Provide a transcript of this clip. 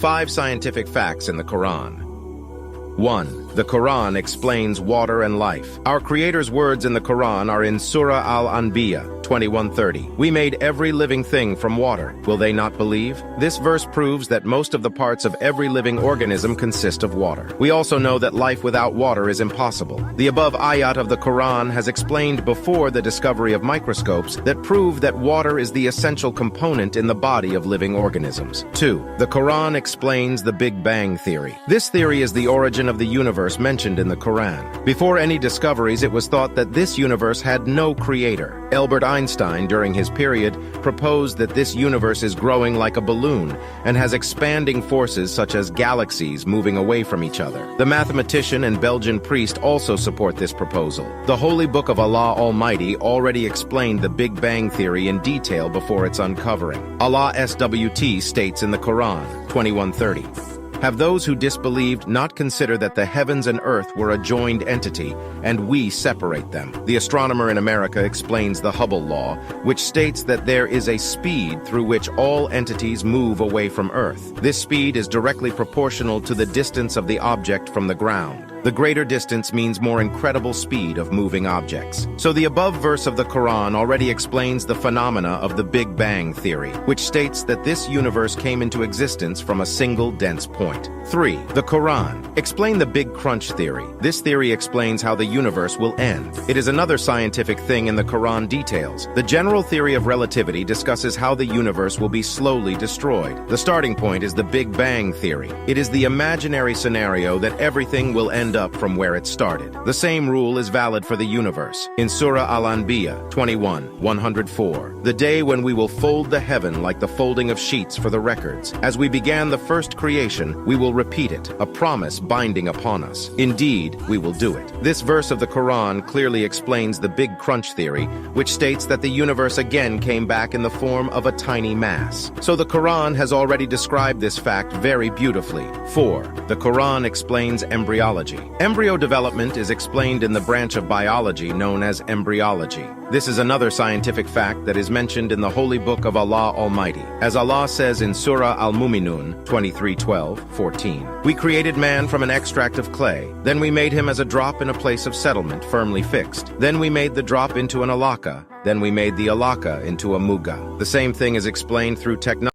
5 scientific facts in the Quran. 1. The Quran explains water and life. Our Creator's words in the Quran are in Surah Al-Anbiya 21:30. We made every living thing from water. Will they not believe? This verse proves that most of the parts of every living organism consist of water. We also know that life without water is impossible. The above ayat of the Quran has explained before the discovery of microscopes that prove that water is the essential component in the body of living organisms. 2. The Quran explains the Big Bang theory. This theory is the origin of the universe mentioned in the Quran. Before any discoveries, it was thought that this universe had no creator. Albert Einstein, during his period, proposed that this universe is growing like a balloon and has expanding forces such as galaxies moving away from each other. The mathematician and Belgian priest also support this proposal. The Holy Book of Allah Almighty already explained the Big Bang theory in detail before its uncovering. Allah SWT states in the Quran 21:30. Have those who disbelieved not consider that the heavens and earth were a joined entity, and we separate them? The astronomer in America explains the Hubble law, which states that there is a speed through which all entities move away from Earth. This speed is directly proportional to the distance of the object from the ground. The greater distance means more incredible speed of moving objects. So the above verse of the Quran already explains the phenomena of the Big Bang theory, which states that this universe came into existence from a single dense point. 3. The Quran explains the Big Crunch theory. This theory explains how the universe will end. It is another scientific thing in the Quran details. The general theory of relativity discusses how the universe will be slowly destroyed. The starting point is the Big Bang theory. It is the imaginary scenario that everything will end up from where it started. The same rule is valid for the universe. In Surah Al-Anbiya 21:104, the day when we will fold the heaven like the folding of sheets for the records. As we began the first creation, we will repeat it, a promise binding upon us. Indeed, we will do it. This verse of the Quran clearly explains the Big Crunch theory, which states that the universe again came back in the form of a tiny mass. So the Quran has already described this fact very beautifully. 4. The Quran explains embryology. Embryo development is explained in the branch of biology known as embryology. This is another scientific fact that is mentioned in the Holy Book of Allah Almighty. As Allah says in Surah Al-Mu'minun 23:12-14, we created man from an extract of clay. Then we made him as a drop in a place of settlement firmly fixed. Then we made the drop into an alaka. Then we made the alaka into a muga. The same thing is explained through technology.